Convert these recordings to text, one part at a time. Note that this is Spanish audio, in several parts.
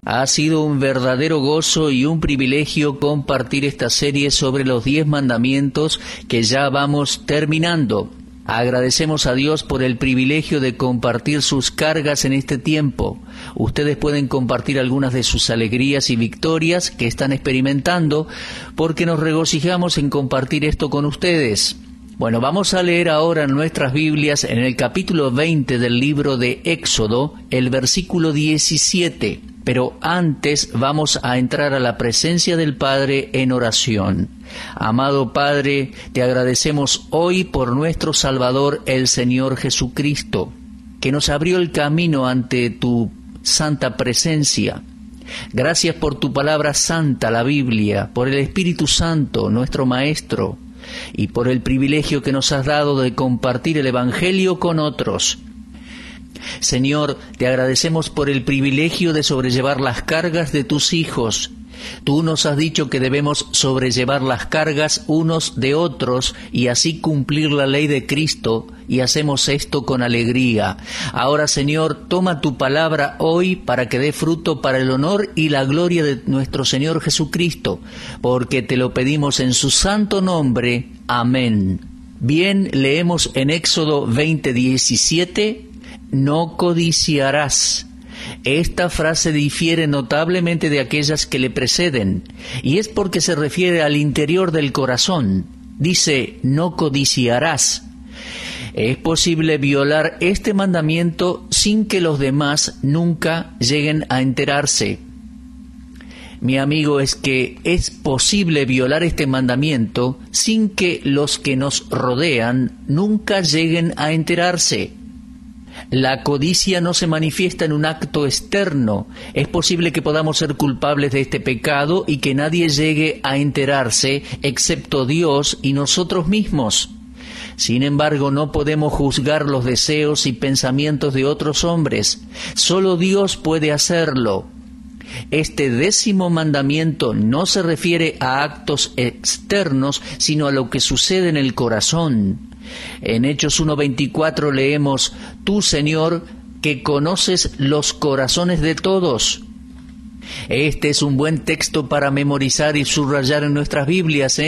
Ha sido un verdadero gozo y un privilegio compartir esta serie sobre los 10 mandamientos que ya vamos terminando. Agradecemos a Dios por el privilegio de compartir sus cargas en este tiempo. Ustedes pueden compartir algunas de sus alegrías y victorias que están experimentando, porque nos regocijamos en compartir esto con ustedes. Bueno, vamos a leer ahora en nuestras Biblias, en el capítulo 20 del libro de Éxodo, el versículo 17. Pero antes vamos a entrar a la presencia del Padre en oración. Amado Padre, te agradecemos hoy por nuestro Salvador, el Señor Jesucristo, que nos abrió el camino ante tu santa presencia. Gracias por tu palabra santa, la Biblia, por el Espíritu Santo, nuestro Maestro, y por el privilegio que nos has dado de compartir el Evangelio con otros. Señor, te agradecemos por el privilegio de sobrellevar las cargas de tus hijos. Tú nos has dicho que debemos sobrellevar las cargas unos de otros y así cumplir la ley de Cristo, y hacemos esto con alegría. Ahora, Señor, toma tu palabra hoy para que dé fruto para el honor y la gloria de nuestro Señor Jesucristo, porque te lo pedimos en su santo nombre. Amén. Bien, leemos en Éxodo 20:17, no codiciarás. Esta frase difiere notablemente de aquellas que le preceden, y es porque se refiere al interior del corazón. Dice, no codiciarás. Es posible violar este mandamiento sin que los demás nunca lleguen a enterarse. Mi amigo, es que es posible violar este mandamiento sin que los que nos rodean nunca lleguen a enterarse. La codicia no se manifiesta en un acto externo. Es posible que podamos ser culpables de este pecado y que nadie llegue a enterarse, excepto Dios y nosotros mismos. Sin embargo, no podemos juzgar los deseos y pensamientos de otros hombres. Solo Dios puede hacerlo. Este 10º mandamiento no se refiere a actos externos, sino a lo que sucede en el corazón. En Hechos 1:24 leemos, tú, Señor, que conoces los corazones de todos. Este es un buen texto para memorizar y subrayar en nuestras Biblias,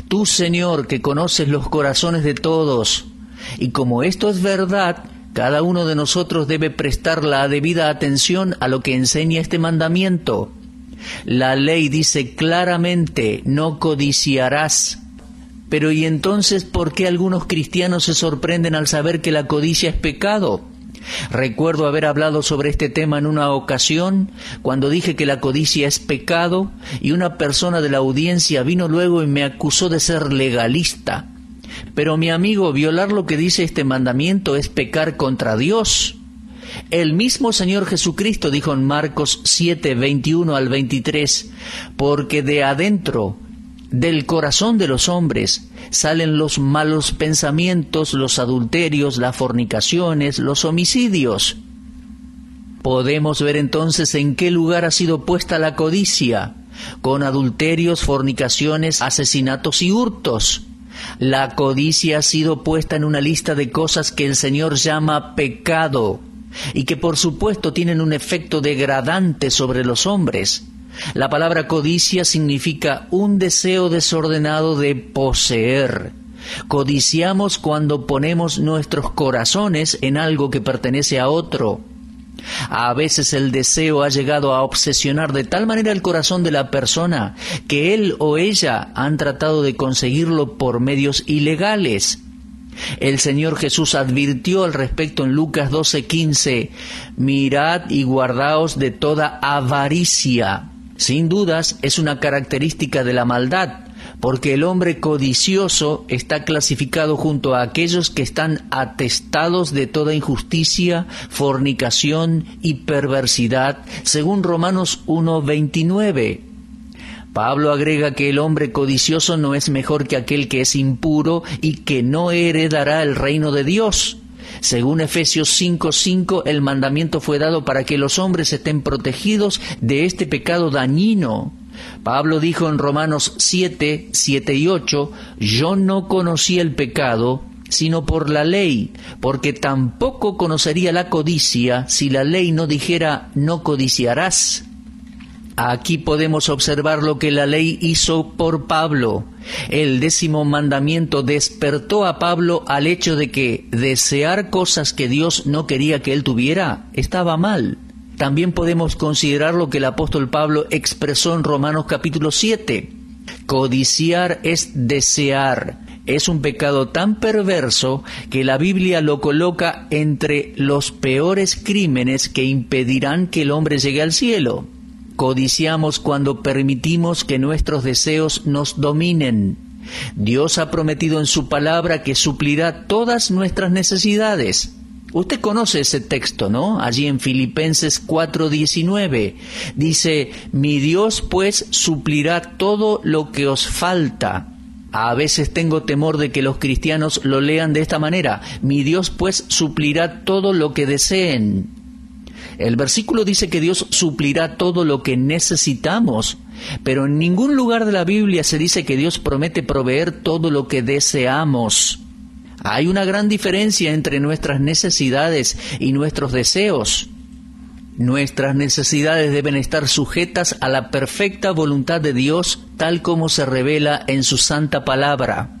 Tú, Señor, que conoces los corazones de todos. Y como esto es verdad, cada uno de nosotros debe prestar la debida atención a lo que enseña este mandamiento. La ley dice claramente, no codiciarás. Pero ¿y entonces por qué algunos cristianos se sorprenden al saber que la codicia es pecado? Recuerdo haber hablado sobre este tema en una ocasión, cuando dije que la codicia es pecado, y una persona de la audiencia vino luego y me acusó de ser legalista. Pero mi amigo, violar lo que dice este mandamiento es pecar contra Dios. El mismo Señor Jesucristo dijo en Marcos 7:21 al 23, porque de adentro del corazón de los hombres salen los malos pensamientos, los adulterios, las fornicaciones, los homicidios. Podemos ver entonces en qué lugar ha sido puesta la codicia, con adulterios, fornicaciones, asesinatos y hurtos. La codicia ha sido puesta en una lista de cosas que el Señor llama pecado, y que por supuesto tienen un efecto degradante sobre los hombres. La palabra codicia significa un deseo desordenado de poseer. Codiciamos cuando ponemos nuestros corazones en algo que pertenece a otro. A veces el deseo ha llegado a obsesionar de tal manera el corazón de la persona que él o ella han tratado de conseguirlo por medios ilegales. El Señor Jesús advirtió al respecto en Lucas 12:15, mirad y guardaos de toda avaricia. Sin dudas, es una característica de la maldad, porque el hombre codicioso está clasificado junto a aquellos que están atestados de toda injusticia, fornicación y perversidad, según Romanos 1:29. Pablo agrega que el hombre codicioso no es mejor que aquel que es impuro y que no heredará el reino de Dios. Según Efesios 5:5, el mandamiento fue dado para que los hombres estén protegidos de este pecado dañino. Pablo dijo en Romanos 7:7 y 8, yo no conocí el pecado, sino por la ley, porque tampoco conocería la codicia si la ley no dijera no codiciarás. Aquí podemos observar lo que la ley hizo por Pablo. El 10º mandamiento despertó a Pablo al hecho de que desear cosas que Dios no quería que él tuviera estaba mal. También podemos considerar lo que el apóstol Pablo expresó en Romanos capítulo 7. Codiciar es desear. Es un pecado tan perverso que la Biblia lo coloca entre los peores crímenes que impedirán que el hombre llegue al cielo. Codiciamos cuando permitimos que nuestros deseos nos dominen. Dios ha prometido en su palabra que suplirá todas nuestras necesidades. Usted conoce ese texto, ¿no? Allí en Filipenses 4:19. Dice, mi Dios pues suplirá todo lo que os falta. A veces tengo temor de que los cristianos lo lean de esta manera. Mi Dios pues suplirá todo lo que deseen. El versículo dice que Dios suplirá todo lo que necesitamos, pero en ningún lugar de la Biblia se dice que Dios promete proveer todo lo que deseamos. Hay una gran diferencia entre nuestras necesidades y nuestros deseos. Nuestras necesidades deben estar sujetas a la perfecta voluntad de Dios, tal como se revela en su santa palabra.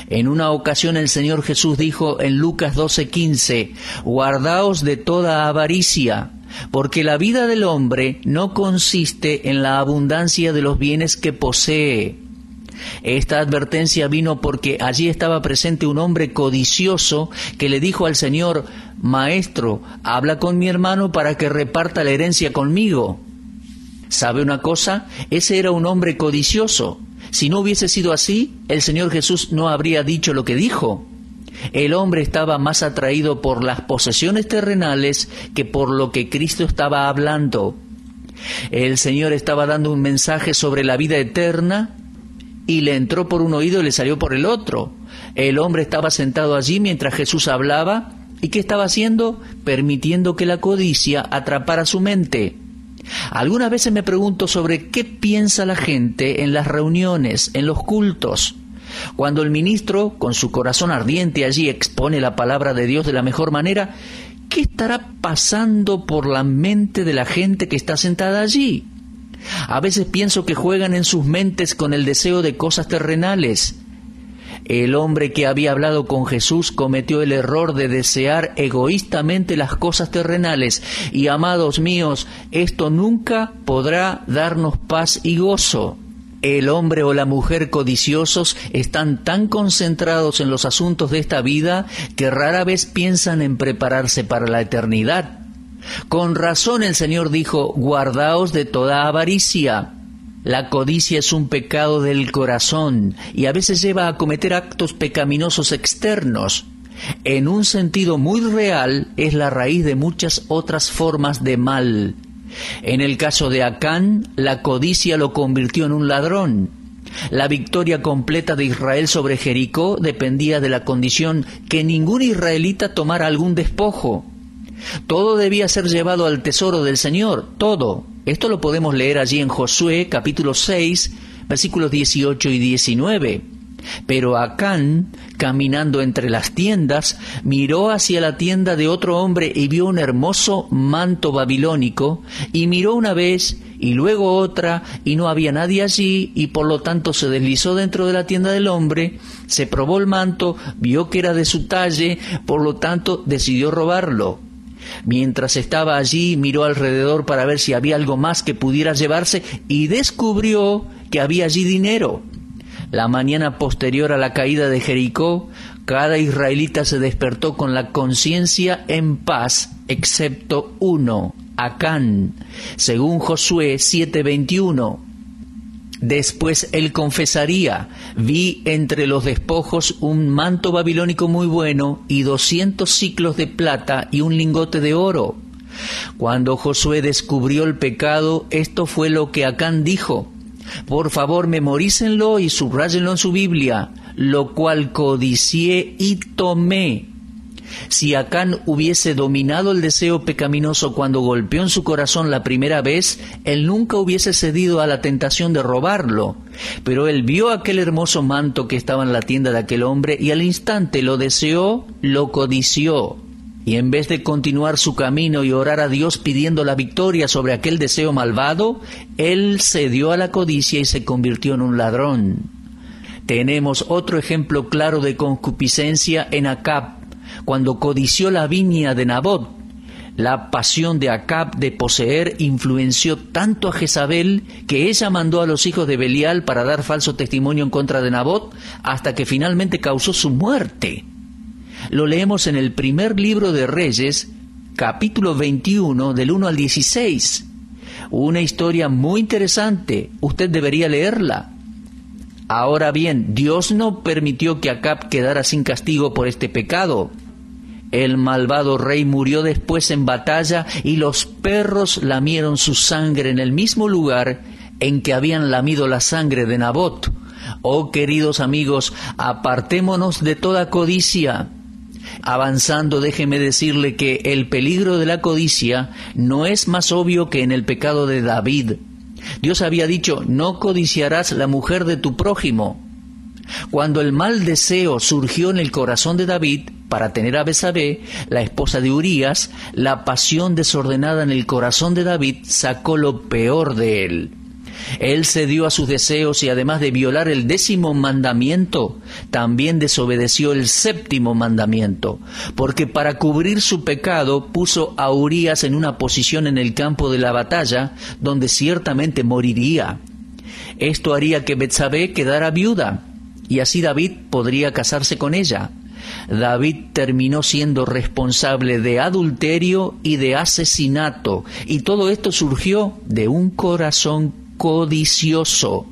En una ocasión el Señor Jesús dijo en Lucas 12:15, guardaos de toda avaricia, porque la vida del hombre no consiste en la abundancia de los bienes que posee. Esta advertencia vino porque allí estaba presente un hombre codicioso que le dijo al Señor, Maestro, habla con mi hermano para que reparta la herencia conmigo. ¿Sabe una cosa? Ese era un hombre codicioso. Si no hubiese sido así, el Señor Jesús no habría dicho lo que dijo. El hombre estaba más atraído por las posesiones terrenales que por lo que Cristo estaba hablando. El Señor estaba dando un mensaje sobre la vida eterna y le entró por un oído y le salió por el otro. El hombre estaba sentado allí mientras Jesús hablaba. ¿Y qué estaba haciendo? Permitiendo que la codicia atrapara su mente. Algunas veces me pregunto sobre qué piensa la gente en las reuniones, en los cultos. Cuando el ministro, con su corazón ardiente allí, expone la palabra de Dios de la mejor manera, ¿qué estará pasando por la mente de la gente que está sentada allí? A veces pienso que juegan en sus mentes con el deseo de cosas terrenales. El hombre que había hablado con Jesús cometió el error de desear egoístamente las cosas terrenales. Y, amados míos, esto nunca podrá darnos paz y gozo. El hombre o la mujer codiciosos están tan concentrados en los asuntos de esta vida que rara vez piensan en prepararse para la eternidad. Con razón el Señor dijo, guardaos de toda avaricia. La codicia es un pecado del corazón y a veces lleva a cometer actos pecaminosos externos. En un sentido muy real, es la raíz de muchas otras formas de mal. En el caso de Acán, la codicia lo convirtió en un ladrón. La victoria completa de Israel sobre Jericó dependía de la condición que ningún israelita tomara algún despojo. Todo debía ser llevado al tesoro del Señor, todo. Esto lo podemos leer allí en Josué, capítulo 6, versículos 18 y 19. Pero Acán, caminando entre las tiendas, miró hacia la tienda de otro hombre y vio un hermoso manto babilónico, y miró una vez y luego otra, y no había nadie allí, y por lo tanto se deslizó dentro de la tienda del hombre, se probó el manto, vio que era de su talle, por lo tanto decidió robarlo. Mientras estaba allí, miró alrededor para ver si había algo más que pudiera llevarse y descubrió que había allí dinero. La mañana posterior a la caída de Jericó, cada israelita se despertó con la conciencia en paz, excepto uno, Acán, según Josué 7:21. Después él confesaría, vi entre los despojos un manto babilónico muy bueno y 200 siclos de plata y un lingote de oro. Cuando Josué descubrió el pecado, esto fue lo que Acán dijo. Por favor, memorícenlo y subráyenlo en su Biblia, lo cual codicié y tomé. Si Acán hubiese dominado el deseo pecaminoso cuando golpeó en su corazón la primera vez, él nunca hubiese cedido a la tentación de robarlo. Pero él vio aquel hermoso manto que estaba en la tienda de aquel hombre y al instante lo deseó, lo codició. Y en vez de continuar su camino y orar a Dios pidiendo la victoria sobre aquel deseo malvado, él cedió a la codicia y se convirtió en un ladrón. Tenemos otro ejemplo claro de concupiscencia en Acab, cuando codició la viña de Nabot. La pasión de Acab de poseer influenció tanto a Jezabel que ella mandó a los hijos de Belial para dar falso testimonio en contra de Nabot, hasta que finalmente causó su muerte. Lo leemos en el primer libro de Reyes, capítulo 21, del 1 al 16. Una historia muy interesante, usted debería leerla. Ahora bien, Dios no permitió que Acab quedara sin castigo por este pecado. El malvado rey murió después en batalla y los perros lamieron su sangre en el mismo lugar en que habían lamido la sangre de Nabot. Oh, queridos amigos, apartémonos de toda codicia. Avanzando, déjeme decirle que el peligro de la codicia no es más obvio que en el pecado de David. Dios había dicho, no codiciarás la mujer de tu prójimo. Cuando el mal deseo surgió en el corazón de David para tener a Betsabé, la esposa de Urías, la pasión desordenada en el corazón de David sacó lo peor de él. Él cedió a sus deseos y además de violar el 10º mandamiento, también desobedeció el 7º mandamiento, porque para cubrir su pecado puso a Urías en una posición en el campo de la batalla donde ciertamente moriría. Esto haría que Betsabé quedara viuda, y así David podría casarse con ella. David terminó siendo responsable de adulterio y de asesinato, y todo esto surgió de un corazón codicioso.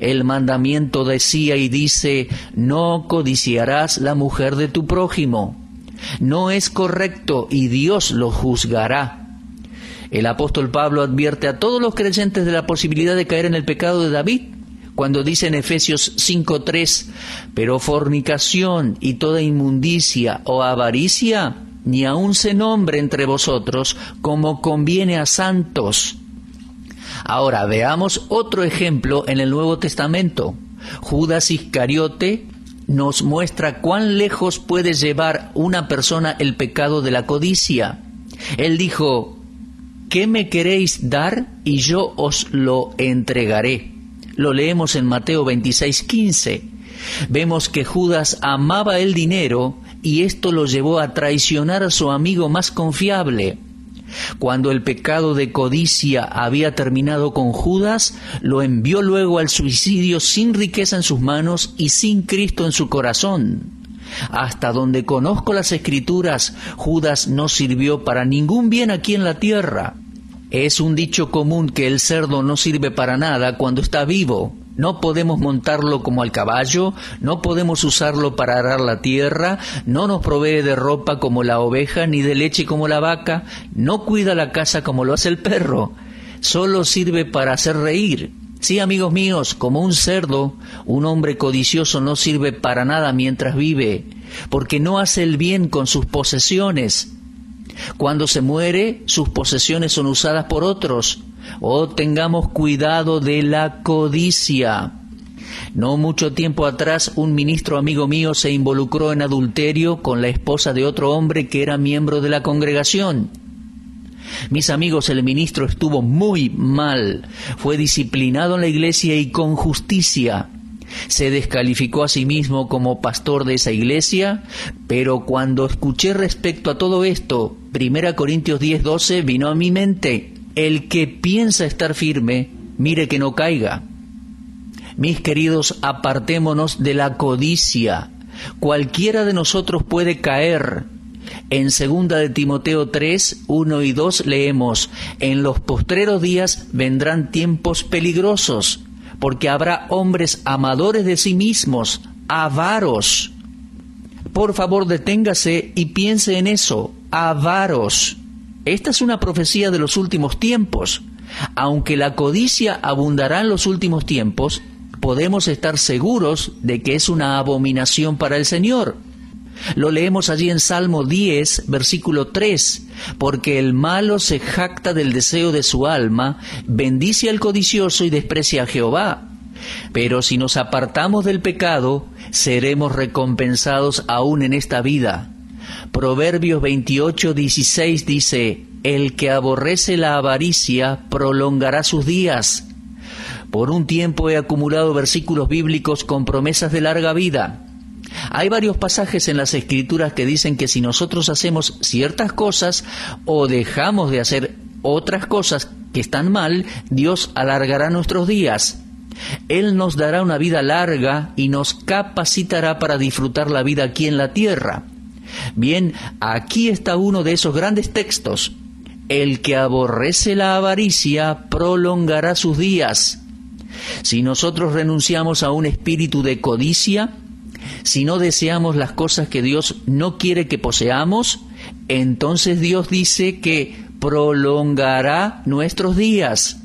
El mandamiento decía y dice, no codiciarás la mujer de tu prójimo. No es correcto y Dios lo juzgará. El apóstol Pablo advierte a todos los creyentes de la posibilidad de caer en el pecado de David, cuando dice en Efesios 5:3, pero fornicación y toda inmundicia o avaricia, ni aun se nombre entre vosotros como conviene a santos. Ahora veamos otro ejemplo en el Nuevo Testamento. Judas Iscariote nos muestra cuán lejos puede llevar una persona el pecado de la codicia. Él dijo, ¿qué me queréis dar? Y yo os lo entregaré. Lo leemos en Mateo 26:15. Vemos que Judas amaba el dinero y esto lo llevó a traicionar a su amigo más confiable. Cuando el pecado de codicia había terminado con Judas, lo envió luego al suicidio sin riqueza en sus manos y sin Cristo en su corazón. Hasta donde conozco las Escrituras, Judas no sirvió para ningún bien aquí en la tierra. Es un dicho común que el cerdo no sirve para nada cuando está vivo. No podemos montarlo como al caballo, no podemos usarlo para arar la tierra, no nos provee de ropa como la oveja, ni de leche como la vaca, no cuida la casa como lo hace el perro. Solo sirve para hacer reír. Sí, amigos míos, como un cerdo, un hombre codicioso no sirve para nada mientras vive, porque no hace el bien con sus posesiones. Cuando se muere, sus posesiones son usadas por otros. Oh, tengamos cuidado de la codicia. No mucho tiempo atrás, un ministro amigo mío se involucró en adulterio con la esposa de otro hombre que era miembro de la congregación. Mis amigos, el ministro estuvo muy mal. Fue disciplinado en la iglesia y con justicia. Se descalificó a sí mismo como pastor de esa iglesia, pero cuando escuché respecto a todo esto, 1 Corintios 10:12 vino a mi mente: el que piensa estar firme, mire que no caiga. Mis queridos, apartémonos de la codicia. Cualquiera de nosotros puede caer. En 2 de Timoteo 3, 1 y 2 leemos: en los postreros días vendrán tiempos peligrosos, porque habrá hombres amadores de sí mismos, avaros. Por favor, deténgase y piense en eso, avaros. Esta es una profecía de los últimos tiempos. Aunque la codicia abundará en los últimos tiempos, podemos estar seguros de que es una abominación para el Señor. Lo leemos allí en Salmo 10, versículo 3, porque el malo se jacta del deseo de su alma, bendice al codicioso y desprecia a Jehová. Pero si nos apartamos del pecado, seremos recompensados aún en esta vida. Proverbios 28:16 dice: el que aborrece la avaricia prolongará sus días. Por un tiempo he acumulado versículos bíblicos con promesas de larga vida. Hay varios pasajes en las Escrituras que dicen que si nosotros hacemos ciertas cosas o dejamos de hacer otras cosas que están mal, Dios alargará nuestros días. Él nos dará una vida larga y nos capacitará para disfrutar la vida aquí en la tierra. Bien, aquí está uno de esos grandes textos. El que aborrece la avaricia prolongará sus días. Si nosotros renunciamos a un espíritu de codicia, si no deseamos las cosas que Dios no quiere que poseamos, entonces Dios dice que prolongará nuestros días.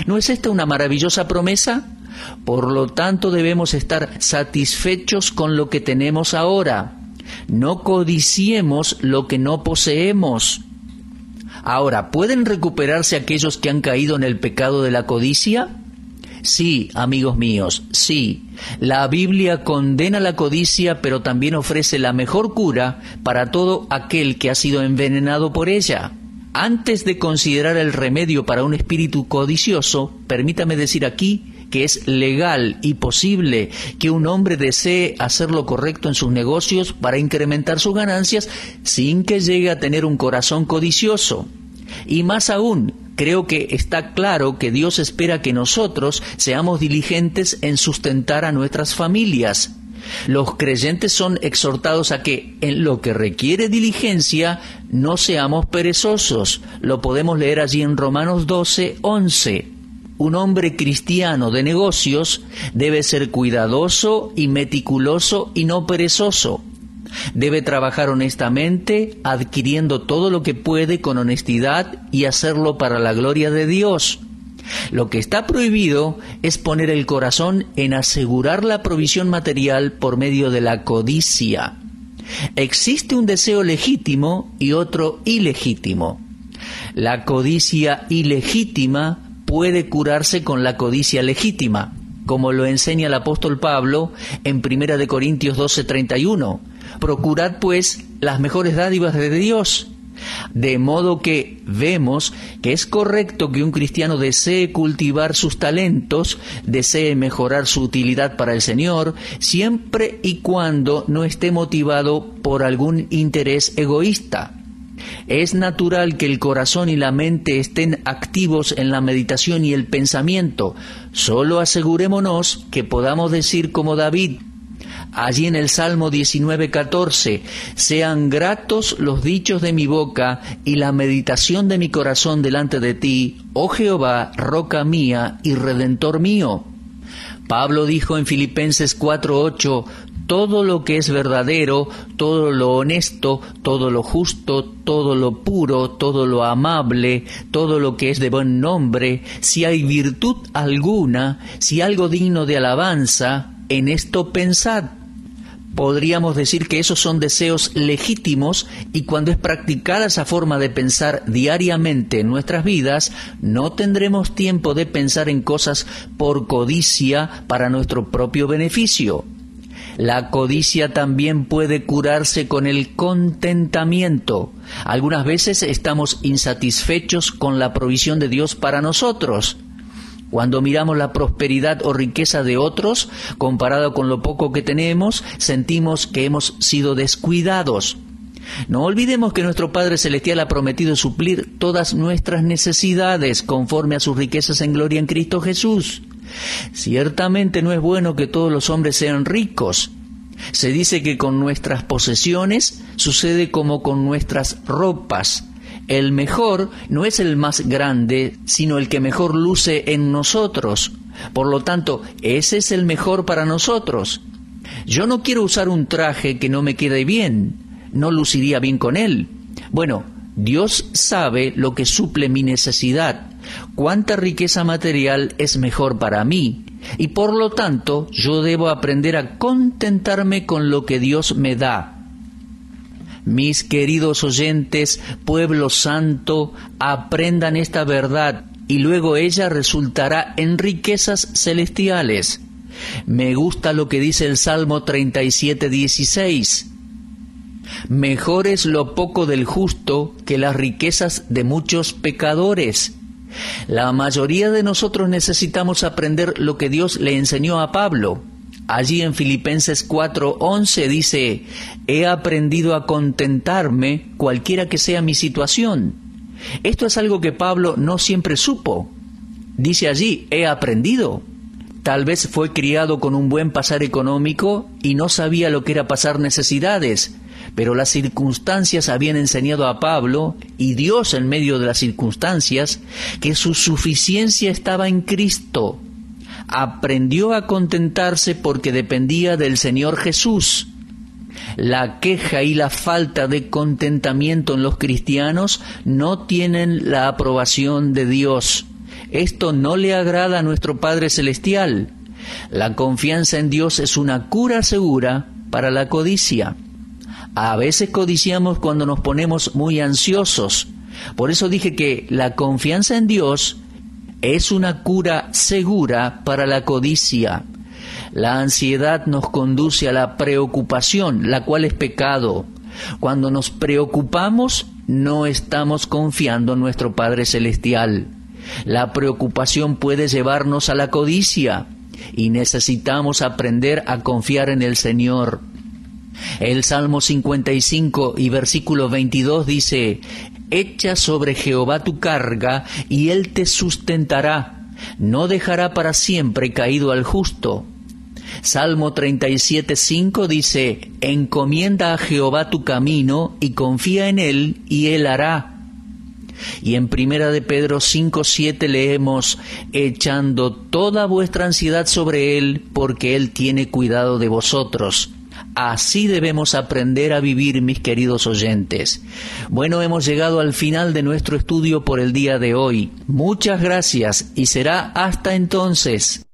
¿No es esta una maravillosa promesa? Por lo tanto, debemos estar satisfechos con lo que tenemos ahora. No codiciemos lo que no poseemos. Ahora, ¿pueden recuperarse aquellos que han caído en el pecado de la codicia? Sí, amigos míos, sí. La Biblia condena la codicia, pero también ofrece la mejor cura para todo aquel que ha sido envenenado por ella. Antes de considerar el remedio para un espíritu codicioso, permítame decir aquí que es legal y posible que un hombre desee hacer lo correcto en sus negocios para incrementar sus ganancias sin que llegue a tener un corazón codicioso. Y más aún, creo que está claro que Dios espera que nosotros seamos diligentes en sustentar a nuestras familias. Los creyentes son exhortados a que, en lo que requiere diligencia, no seamos perezosos. Lo podemos leer allí en Romanos 12:11. Un hombre cristiano de negocios debe ser cuidadoso y meticuloso y no perezoso. Debe trabajar honestamente, adquiriendo todo lo que puede con honestidad y hacerlo para la gloria de Dios. Lo que está prohibido es poner el corazón en asegurar la provisión material por medio de la codicia. Existe un deseo legítimo y otro ilegítimo. La codicia ilegítima puede curarse con la codicia legítima, como lo enseña el apóstol Pablo en 1 Corintios 12:31. Procurad, pues, las mejores dádivas de Dios. De modo que vemos que es correcto que un cristiano desee cultivar sus talentos, desee mejorar su utilidad para el Señor, siempre y cuando no esté motivado por algún interés egoísta. Es natural que el corazón y la mente estén activos en la meditación y el pensamiento. Solo asegurémonos que podamos decir como David, allí en el Salmo 19:14, sean gratos los dichos de mi boca y la meditación de mi corazón delante de ti, oh Jehová, roca mía y redentor mío. Pablo dijo en Filipenses 4:8, todo lo que es verdadero, todo lo honesto, todo lo justo, todo lo puro, todo lo amable, todo lo que es de buen nombre, si hay virtud alguna, si algo digno de alabanza, en esto pensad. Podríamos decir que esos son deseos legítimos y cuando es practicada esa forma de pensar diariamente en nuestras vidas, no tendremos tiempo de pensar en cosas por codicia para nuestro propio beneficio. La codicia también puede curarse con el contentamiento. Algunas veces estamos insatisfechos con la provisión de Dios para nosotros. Cuando miramos la prosperidad o riqueza de otros, comparado con lo poco que tenemos, sentimos que hemos sido descuidados. No olvidemos que nuestro Padre Celestial ha prometido suplir todas nuestras necesidades conforme a sus riquezas en gloria en Cristo Jesús. Ciertamente no es bueno que todos los hombres sean ricos. Se dice que con nuestras posesiones sucede como con nuestras ropas. El mejor no es el más grande, sino el que mejor luce en nosotros. Por lo tanto, ese es el mejor para nosotros. Yo no quiero usar un traje que no me quede bien, no luciría bien con él. Bueno, Dios sabe lo que suple mi necesidad, cuánta riqueza material es mejor para mí, y por lo tanto yo debo aprender a contentarme con lo que Dios me da. Mis queridos oyentes, pueblo santo, aprendan esta verdad y luego ella resultará en riquezas celestiales. Me gusta lo que dice el Salmo 37:16. Mejor es lo poco del justo que las riquezas de muchos pecadores. La mayoría de nosotros necesitamos aprender lo que Dios le enseñó a Pablo. Allí en Filipenses 4:11 dice: he aprendido a contentarme cualquiera que sea mi situación. Esto es algo que Pablo no siempre supo. Dice allí, he aprendido. Tal vez fue criado con un buen pasar económico y no sabía lo que era pasar necesidades, pero las circunstancias habían enseñado a Pablo, y Dios en medio de las circunstancias, que su suficiencia estaba en Cristo. Aprendió a contentarse porque dependía del Señor Jesús. La queja y la falta de contentamiento en los cristianos no tienen la aprobación de Dios. Esto no le agrada a nuestro Padre Celestial. La confianza en Dios es una cura segura para la codicia. A veces codiciamos cuando nos ponemos muy ansiosos. Por eso dije que la confianza en Dios es una cura segura para la codicia. La ansiedad nos conduce a la preocupación, la cual es pecado. Cuando nos preocupamos, no estamos confiando en nuestro Padre Celestial. La preocupación puede llevarnos a la codicia y necesitamos aprender a confiar en el Señor. El Salmo 55 y versículo 22 dice: echa sobre Jehová tu carga y Él te sustentará, no dejará para siempre caído al justo. Salmo 37:5 dice: encomienda a Jehová tu camino y confía en Él y Él hará. Y en 1 de Pedro 5:7 leemos: echando toda vuestra ansiedad sobre Él, porque Él tiene cuidado de vosotros. Así debemos aprender a vivir, mis queridos oyentes. Bueno, hemos llegado al final de nuestro estudio por el día de hoy. Muchas gracias y será hasta entonces.